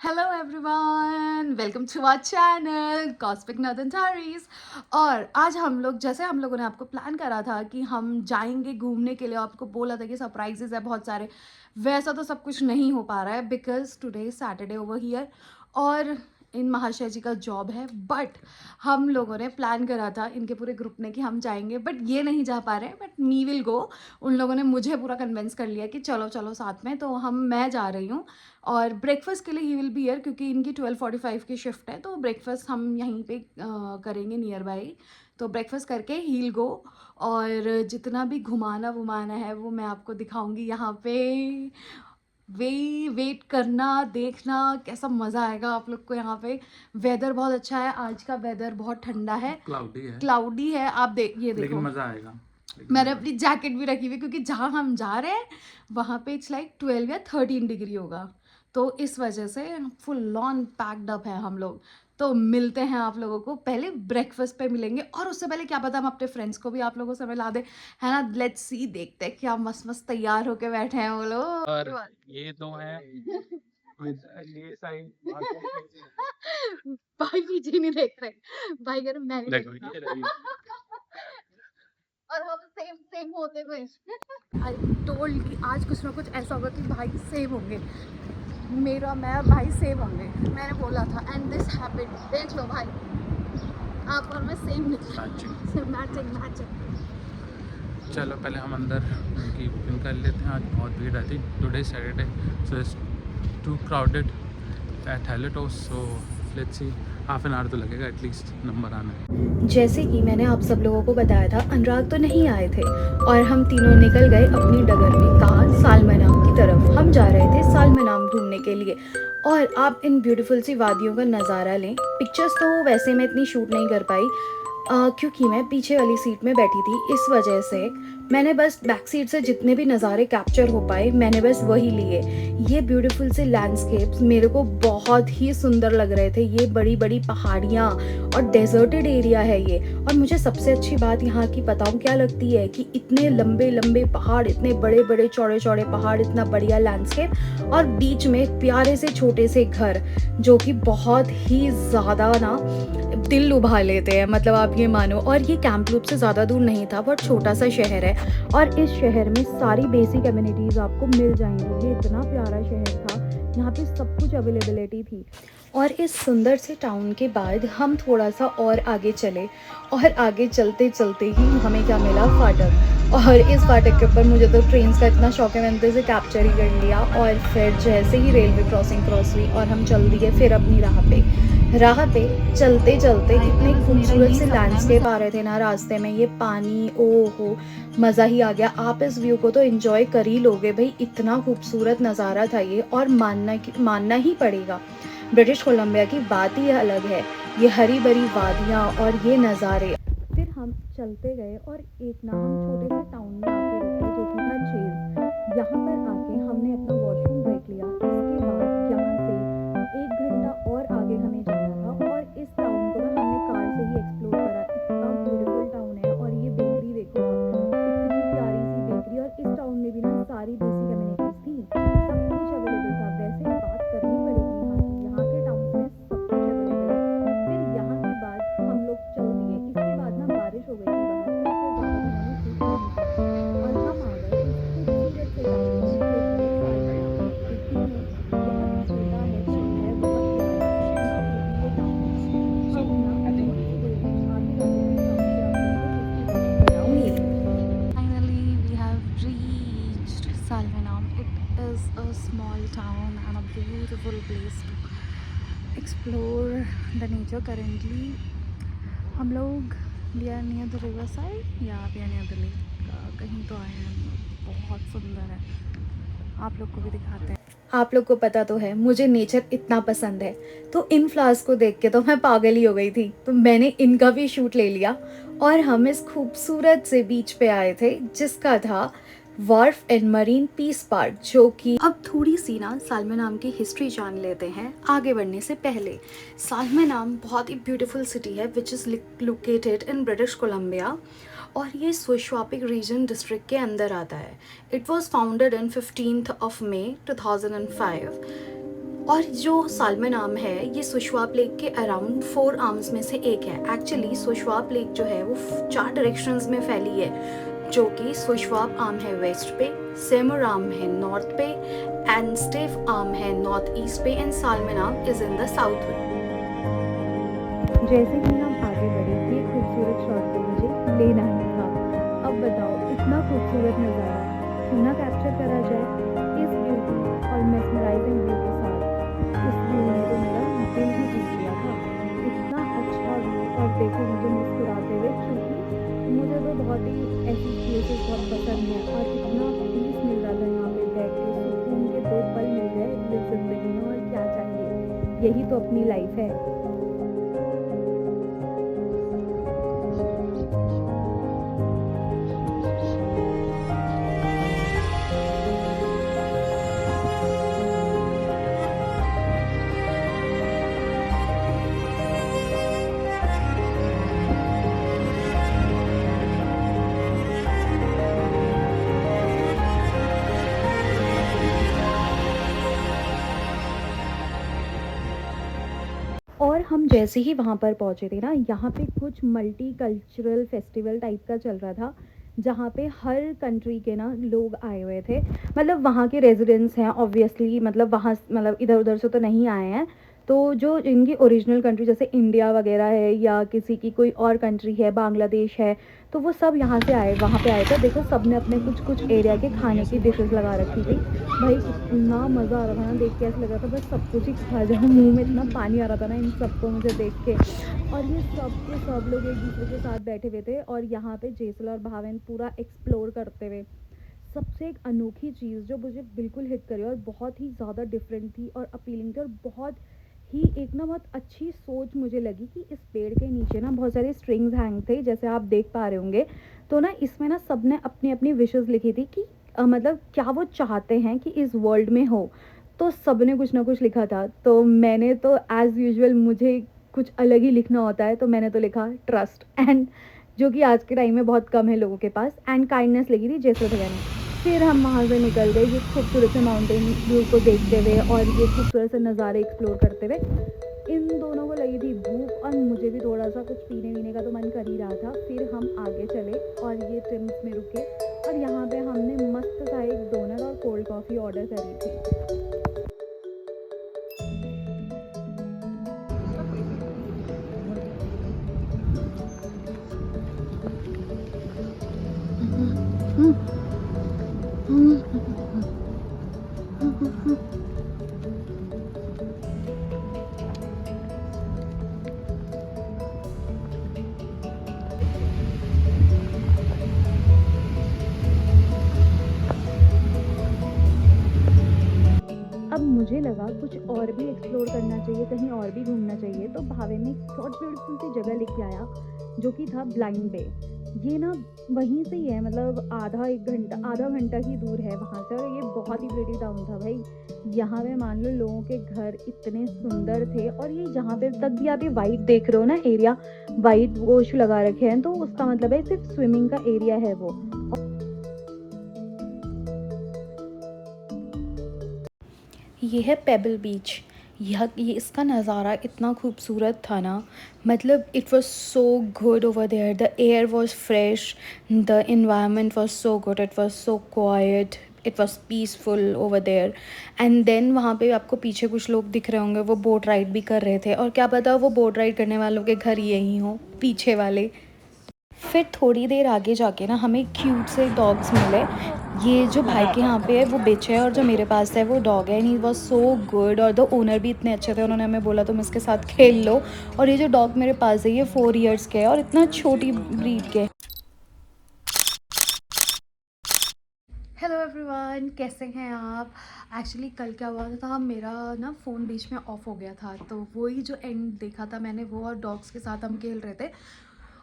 Hello everyone, welcome to our channel cosmic northern diaries. और आज हम लोगों ने आपको प्लान करा था कि हम जाएंगे घूमने के लिए। आपको बोला था कि सरप्राइजेस है बहुत सारे। वैसा तो सब कुछ नहीं हो पा रहा है because today Saturday over here और इन महाशय जी का जॉब है। बट हम लोगों ने प्लान करा था इनके पूरे ग्रुप ने कि हम जाएंगे, बट ये नहीं जा पा रहे हैं। But me will go. उन लोगों ने मुझे पूरा कन्विंस कर लिया कि चलो चलो साथ में, तो मैं जा रही हूँ। और ब्रेकफास्ट के लिए ही विल बी ईयर क्योंकि इनकी 12:45 की शिफ्ट है, तो ब्रेकफास्ट हम यहीं पे करेंगे नियर बाई। तो ब्रेकफास्ट करके ही विल गो। और जितना भी घुमाना वुमाना है वो मैं आपको दिखाऊंगी यहाँ पे। वेट करना, देखना कैसा मज़ा आएगा आप लोग को यहाँ पे। वेदर बहुत अच्छा है, आज का वेदर बहुत ठंडा है, क्लाउडी है। आप ये देखो, लेकिन मज़ा आएगा। मैंने अपनी जैकेट भी रखी हुई क्योंकि जहाँ हम जा रहे हैं वहाँ पे इट्स लाइक 12 या 13 डिग्री होगा। तो इस वजह से फुल ऑन पैक्ड अप है हम लोग। तो मिलते हैं आप लोगों को, पहले ब्रेकफास्ट पे मिलेंगे और उससे पहले क्या पता हम अपने फ्रेंड्स को भी आप लोगों से मिला दे, है ना। लेट्स सी, देखते हैं क्या मस्त मस्त तैयार होके बैठे हैं वो लोग। और ये तो है ये साइड भाई पीछे नहीं देख रहे, भाई कह रहे मैं नहीं देखो देखना। ये रही। और हम सेम सेम होते हुए आई टोल्ड कि आज कुछ ना कुछ ऐसा होगा कि भाई सेम होंगे। मैं भाई सेम होंगे, मैंने बोला था एंड दिस हैपेंड। देख लो भाई, आप और मैं सेम निकले। Matching matching. चलो पहले हम अंदर उनकी बुकिंग कर लेते हैं। आज बहुत भीड़ रहती, today Saturday, so it's too crowded at Helitos. So let's see, half an hour तो लगेगा एटलीस्ट नंबर आने में। जैसे कि मैंने आप सब लोगों को बताया था, अनुराग तो नहीं आए थे और हम तीनों निकल गए अपनी डगर में। कहाँ? सालमनाम की तरफ हम जा रहे थे, सालमनाम घूमने के लिए। और आप इन ब्यूटीफुल सी वादियों का नज़ारा लें। पिक्चर्स तो वैसे मैं इतनी शूट नहीं कर पाई क्योंकि मैं पीछे वाली सीट में बैठी थी, इस वजह से मैंने बस बैक सीट से जितने भी नज़ारे कैप्चर हो पाए मैंने बस वही लिए। ये ब्यूटीफुल से लैंडस्केप्स मेरे को बहुत ही सुंदर लग रहे थे। ये बड़ी बड़ी पहाड़ियाँ और डेजर्टेड एरिया है ये। और मुझे सबसे अच्छी बात यहाँ की बताऊँ क्या लगती है कि इतने लंबे लंबे पहाड़, इतने बड़े बड़े चौड़े चौड़े पहाड़, इतना बढ़िया लैंडस्केप और बीच में प्यारे से छोटे से घर जो कि बहुत ही ज़्यादा ना दिल लुभा लेते हैं, मतलब आप ये मानो। और ये कैंप लूप से ज़्यादा दूर नहीं था, बहुत छोटा सा शहर है और इस शहर में सारी बेसिक एमिनिटीज़ आपको मिल जाएंगी। ये इतना प्यारा शहर था, यहाँ पे सब कुछ अवेलेबिलिटी थी। और इस सुंदर से टाउन के बाद हम थोड़ा सा और आगे चले और आगे चलते चलते ही हमें क्या मिला? फाटक। और इस फाटक के ऊपर मुझे तो ट्रेन्स का इतना शौक है, मैंने तो इसे कैप्चर ही कर लिया। और फिर जैसे ही रेलवे क्रॉसिंग क्रॉस हुई और हम चल दिए फिर अपनी राह पे चलते चलते इतने खूबसूरत से लैंडस्केप आ रहे थे ना रास्ते में। ये पानी, ओहो मज़ा ही आ गया। आप इस व्यू को तो एंजॉय कर ही लोगे भाई, इतना खूबसूरत नज़ारा था ये। और मानना ही पड़ेगा, ब्रिटिश कोलंबिया की बात ही अलग है। ये हरी भरी वादियाँ और ये नज़ारे। फिर हम चलते गए और एक ना हम छोटे से टाउन में आके रुके जो कि था चेज। यहाँ पर आके हमने अपना वॉशरूम ब्रेक लिया। इसके बाद यहाँ से 1 घंटा और आगे हमें जाना था और इस टाउन को ना हमने कार से ही एक्सप्लोर करा। इतना ब्यूटीफुल टाउन है। और ये बेकरी देखो आप, इतनी प्यारी सी बेकरी। और इस टाउन में भी ना सारी बेसिक एमिनिटीज थी, सब कुछ अवेलेबल था। वैसे बात करनी पड़ेगी यहाँ के टाउन में सब कुछ अवेलेबल है। फिर यहाँ के बाद हम लोग चल दिए। इसके बाद ना बारिश हो गई थी बाहर, तो इसलिए ज़्यादा तो मैंने शूट नहीं किया और हम आ गए इस खूबसूरत से टाउन में जो कि है सालमनाम। देखने में बहुत छोटा है, बहुत प्यारा, इतना प्रिटी ये टाउन है। अब ना थोड़ी सी देर में आगे जाके मैं दिखाऊंगी आप लोगों को जिसकी मैं बताऊंगी। Finally, we have reached Salvanam. It is a small town and a beautiful place to explore the nature. Currently, हम लोग we are near the river side या we are near the lake, कहीं तो आए हैं हम लोग। बहुत सुंदर है, आप लोग को भी दिखाते हैं। आप लोग को पता तो है मुझे नेचर इतना पसंद है, तो इन फ्लावर्स को देख के तो मैं पागल ही हो गई थी। तो मैंने इनका भी शूट ले लिया और हम इस खूबसूरत से बीच पे आए थे जिसका था wharf and marine peace park, जो कि अब थोड़ी सी ना सालमनाम की हिस्ट्री जान लेते हैं आगे बढ़ने से पहले। सालमनाम बहुत ही ब्यूटीफुल सिटी है which is located in British Columbia और ये स्विशवापिक रीजन डिस्ट्रिक्ट के अंदर आता है। It was founded in 15th of May 2005 और जो सालमन आर्म है ये सुशवाप लेक के अराउंड 4 आर्म्स में से एक है। एक्चुअली सुशवाप लेक जो है वो 4 डायरेक्शंस में फैली है, जो कि सुशवाप आर्म है वेस्ट पे, सेमर आर्म है नॉर्थ पे, एंड स्टिफ आर्म है नॉर्थ ईस्ट पे, and salmon arm is in the south पे। जैसे ही हम आगे बढ़े ये खूबसूरत शॉट तो मुझे लेना ही था। अब बताओ इतना खूबसूरत नज़ारा क्यों ना कैप्चर करा जाए इस ब्यूटी और मेस्मराइजिंग व्यू के साथ। इस व्यू ने तो मेरा दिल ही जीत लिया था। इतना अच्छा व्यू, और देखो मुझे मुस्कुराते हुए, क्योंकि मुझे तो बहुत ही ऐसी प्लेसेस बहुत पसंद है और इतना पीस मिल रहा था यहाँ पे बैठ के, सुकून के 2 पल मिल गए इस जिंदगी में, और क्या चाहिए, यही तो अपनी लाइफ है। और हम जैसे ही वहाँ पर पहुँचे थे ना, यहाँ पे कुछ मल्टी कल्चरल फेस्टिवल टाइप का चल रहा था, जहाँ पे हर कंट्री के ना लोग आए हुए थे। मतलब वहाँ के रेजिडेंट्स हैं ऑब्वियसली, मतलब वहाँ मतलब इधर उधर से तो नहीं आए हैं। तो जो इनकी ओरिजिनल कंट्री जैसे इंडिया वगैरह है, या किसी की कोई और कंट्री है, बांग्लादेश है, तो वो सब यहाँ से आए, वहाँ पे आए थे। देखो सब ने अपने कुछ कुछ एरिया के खाने की डिशेस लगा रखी थी। भाई इतना मज़ा आ रहा था ना देख के, ऐसा लग रहा था बस सब कुछ ही खा जाऊँ, मुंह में इतना पानी आ रहा था ना इन सबको मुझे देख के। और ये सब के सब लोग एक दूसरे के साथ बैठे हुए थे और यहाँ पे जेसल और भावेन पूरा एक्सप्लोर करते हुए। सबसे एक अनोखी चीज़ जो मुझे बिल्कुल हिट करी और बहुत ही ज़्यादा डिफरेंट थी और अपीलिंग थी, और बहुत ही एक ना बहुत अच्छी सोच मुझे लगी कि इस पेड़ के नीचे ना बहुत सारे स्ट्रिंग्स हैंग थे, जैसे आप देख पा रहे होंगे। तो ना इसमें ना सब ने अपनी अपनी विशेस लिखी थी कि मतलब क्या वो चाहते हैं कि इस वर्ल्ड में हो। तो सब ने कुछ ना कुछ लिखा था, तो मैंने तो एज़ यूजुअल मुझे कुछ अलग ही लिखना होता है, तो मैंने तो लिखा ट्रस्ट एंड, जो कि आज के टाइम में बहुत कम है लोगों के पास, एंड काइंडनेस लिखी थी जैसर भैया ने। फिर हम वहाँ से निकल गए ये खूबसूरत से माउंटेन व्यू को देखते हुए और ये खूबसूरत से नज़ारे एक्सप्लोर करते हुए। इन दोनों को लगी थी भूख और मुझे भी थोड़ा सा कुछ पीने वीने का तो मन कर ही रहा था। फिर हम आगे चले और ये टिम्स में रुके, और यहाँ पे हमने मस्त सा एक डोनट और कोल्ड कॉफ़ी ऑर्डर करी थी। अब मुझे लगा कुछ और भी एक्सप्लोर करना चाहिए, कहीं और भी घूमना चाहिए, तो भावे ने एक बहुत ब्यूटीफुल सी जगह लेके आया जो कि था ब्लाइंड बे। ये ना वहीं से ही है, मतलब आधा घंटा ही दूर है वहाँ से, और ये बहुत ही प्रिटी टाउन था भाई। यहाँ पे मान लो लोगों के घर इतने सुंदर थे, और ये जहाँ पे तक भी आप ये वाइट देख रहे हो ना एरिया, वाइट वॉश लगा रखे हैं, तो उसका मतलब है सिर्फ स्विमिंग का एरिया है वो। ये है पेबल बीच। ये इसका नज़ारा इतना खूबसूरत था ना, मतलब it was so good over there, the air was fresh, the environment was so good, it was so quiet, it was peaceful over there. And then वहाँ पे आपको पीछे कुछ लोग दिख रहे होंगे, वो बोट राइड भी कर रहे थे, और क्या पता वो बोट राइड करने वालों के घर यही हों पीछे वाले। फिर थोड़ी देर आगे जाके ना हमें क्यूट से डॉग्स मिले। ये जो भाई के यहाँ पे है वो बिच है, और जो मेरे पास है वो डॉग है, and he was so good, और द ओनर भी इतने अच्छे थे, उन्होंने हमें बोला तुम इसके साथ खेल लो। और ये जो डॉग मेरे पास है ये 4 ईयर्स के है और इतना छोटी ब्रीड के। हेलो एवरीवन, कैसे हैं आप? एक्चुअली कल क्या हुआ था, मेरा ना फ़ोन बीच में ऑफ हो गया था, तो वही जो एंड देखा था मैंने वो, और डॉग्स के साथ हम खेल रहे थे,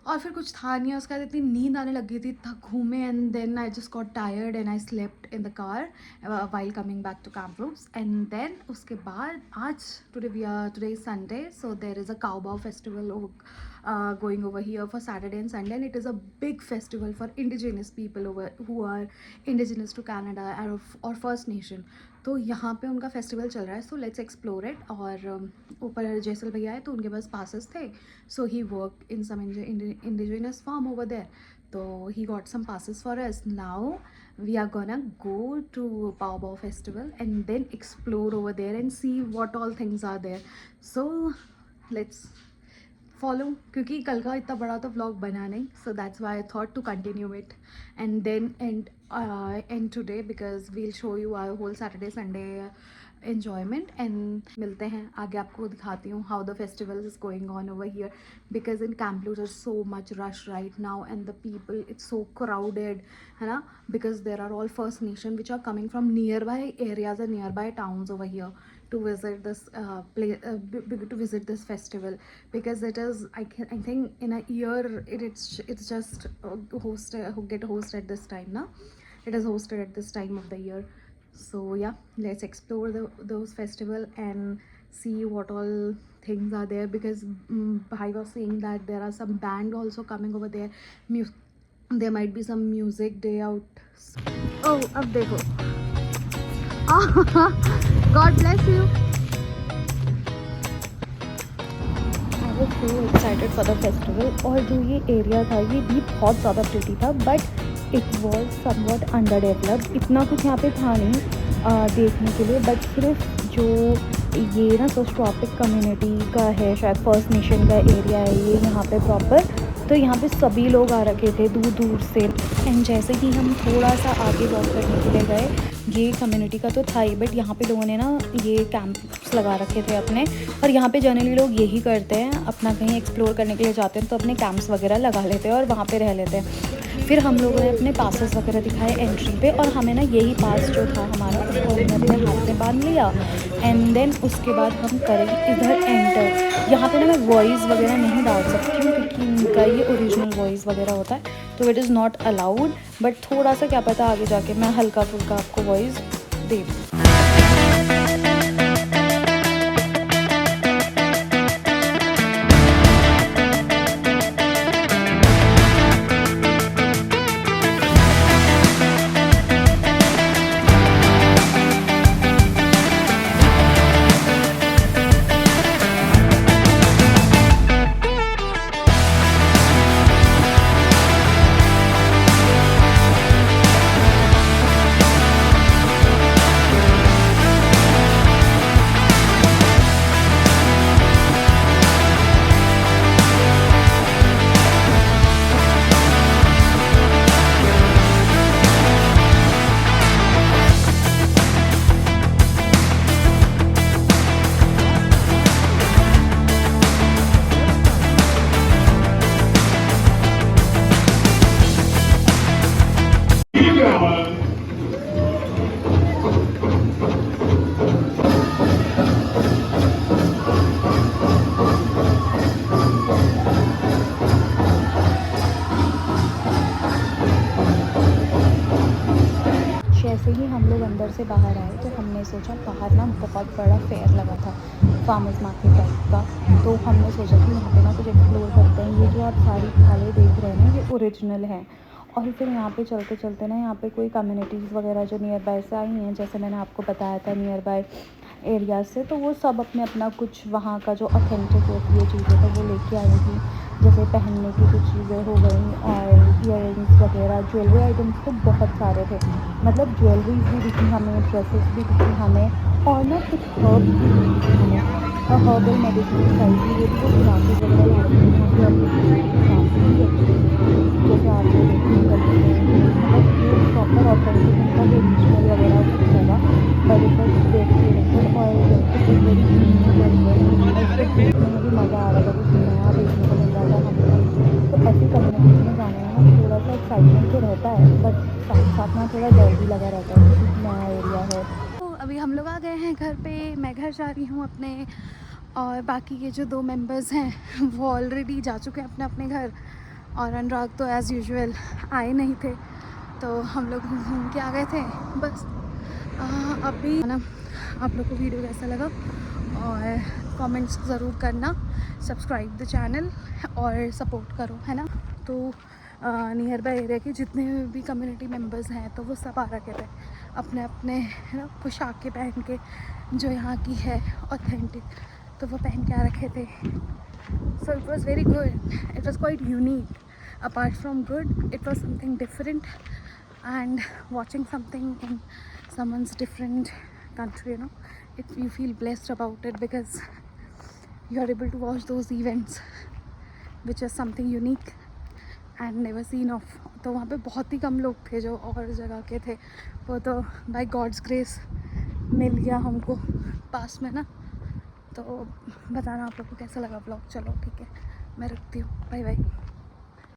और फिर कुछ था नहीं, उसके बाद इतनी नींद आने लगी थी, थक घूमे, and then I just got tired and I slept in the car while coming back to camp rooms. And then उसके बाद आज today is Sunday, so there is a cowboy festival going over here for Saturday and Sunday, and it is a big festival for indigenous people over who are indigenous to Canada or First Nation. तो यहाँ पे उनका festival चल रहा है, so let's explore it. और ऊपर जैसल भैया है तो उनके पास पासेस थे, so he work in some indigenous farm over there, तो he got some passes for us. Now we are gonna go to Powerball Festival and then explore over there and see what all things are there. So let's follow, क्योंकि कल का इतना बड़ा तो vlog बना नहीं, so that's why I thought to continue it and then end today, because we'll show you our whole Saturday Sunday enjoyment and मिलते हैं आगे, आपको दिखाती हूँ how the festival is going on over here, because in Kamloops there's so much rush right now and the people, it's so crowded, है ना, because there are all First Nation which are coming from nearby areas and nearby towns over here to visit this to visit this festival, because it is I think in a year it's just get hosted this time, na, it is hosted at this time of the year. So yeah, let's explore those festival and see what all things are there, because I was saying that there are some band also coming over there, there might be some music day out. Oh, ab dekho. God bless you. I was so excited for the festival, और जो ये area था ये भी बहुत ज़्यादा pretty था, but it was somewhat under developed, इतना कुछ यहाँ पे था नहीं देखने के लिए, बट सिर्फ जो ये ना सोशोट्रॉपिक कम्युनिटी का है, शायद फर्स्ट नेशन का एरिया है ये यहाँ पे प्रॉपर, तो यहाँ पे सभी लोग आ रखे थे दूर दूर से। एंड जैसे ही हम थोड़ा सा आगे वॉक करने के लिए गए, ये कम्युनिटी का तो था ही, बट यहाँ पे लोगों ने ना ये कैंप्स लगा रखे थे अपने, और यहाँ पे जनरली लोग यही करते हैं, अपना कहीं एक्सप्लोर करने के लिए जाते हैं तो अपने कैंप्स वगैरह लगा लेते हैं और वहाँ पे रह लेते हैं। फिर हम लोगों ने अपने पासेस वगैरह दिखाए एंट्री पे, और हमें ना यही पास जो था हमारा उसको हमने अपने हाथ में बांध लिया, एंड देन उसके बाद हम करेंगे इधर एंटर। यहाँ पे ना मैं वॉइस वगैरह नहीं डाल सकती हूँ क्योंकि इनका ये ओरिजिनल वॉइस वगैरह होता है, तो it is not allowed, but थोड़ा सा क्या पता आगे जाके मैं हल्का फुल्का आपको वॉइस दे दूँ। जैसे ही हम लोग अंदर से बाहर आए तो हमने सोचा, बाहर ना बहुत बड़ा फेयर लगा था फार्मर्स मार्केट टाइप का, तो हमने सोचा कि यहाँ पे ना कुछ एक्सप्लोर करते हैं। ये जो आप सारी थाले देख रहे हैं ये ओरिजिनल हैं, और फिर यहाँ पे चलते चलते ना यहाँ पे कोई कम्युनिटीज़ वगैरह जो नियर बाय से आई हैं, जैसे मैंने आपको बताया था नियर बाय एरिया से, तो वो सब अपने अपना कुछ वहाँ का जो ऑथेंटिक होती है चीज़ें तो वो लेके आई थी, जैसे पहनने की कुछ चीज़ें हो गई और इयररिंग्स वगैरह, ज्वेलरी आइटम्स तो बहुत सारे थे, मतलब ज्वेलरीज भी दिखी हमें, ड्रेसेस भी दिखी हमें, और ना कुछ हर्ब भी दिखी हमें, और हर्बल मेडिसिन दिखाई थी, ये भी कुछ ग्लासेस वगैरह ला रखी थी यहाँ पे, काफ़ी अच्छी, जैसे आप जो देखने करते हैं, मतलब ये प्रॉपर ऑथेंटिक उनका जो रिचुअल वगैरह कुछ होगा, पर ऊपर देख के और देखने में भी मज़ा आ रहा था, कुछ नया देखने को मिल रहा था हमें, तो ऐसी कम्युनिटीज़ में जाने में ना थोड़ा सा एक्साइटमेंट तो रहता है, बट साथ साथ में थोड़ा डर भी लगा रहता है क्योंकि नया एरिया है। तो अभी हम लोग आ गए हैं घर पे, मैं घर जा रही हूँ अपने, और बाकी के जो 2 मेंबर्स हैं वो ऑलरेडी जा चुके हैं अपने अपने घर, और अनुराग तो एज़ यूजुअल आए नहीं थे, तो हम लोग घूम के आ गए थे बस। अभी ना आप लोग को वीडियो कैसा लगा और कमेंट्स ज़रूर करना, सब्सक्राइब द चैनल और सपोर्ट करो, है ना। तो नियर बाय एरिया के जितने भी कम्युनिटी मेंबर्स हैं तो वो सब आ रखे थे, अपने अपने पोशाकें पहन के जो यहाँ की है ऑथेंटिक, तो वो पहन के आ रखे थे. So it was very good. It was quite unique. Apart from good, it was something different. And watching something in someone's different country, you feel blessed about it because you are able to watch those events, which is something unique and never seen of. तो वहाँ पे बहुत ही कम लोग थे जो और जगह के थे. वो तो by God's grace मिल गया हमको पास में ना. तो बताना आप लोग को कैसा लगा ब्लॉग. चलो ठीक है, मैं रखती हूँ. Bye bye.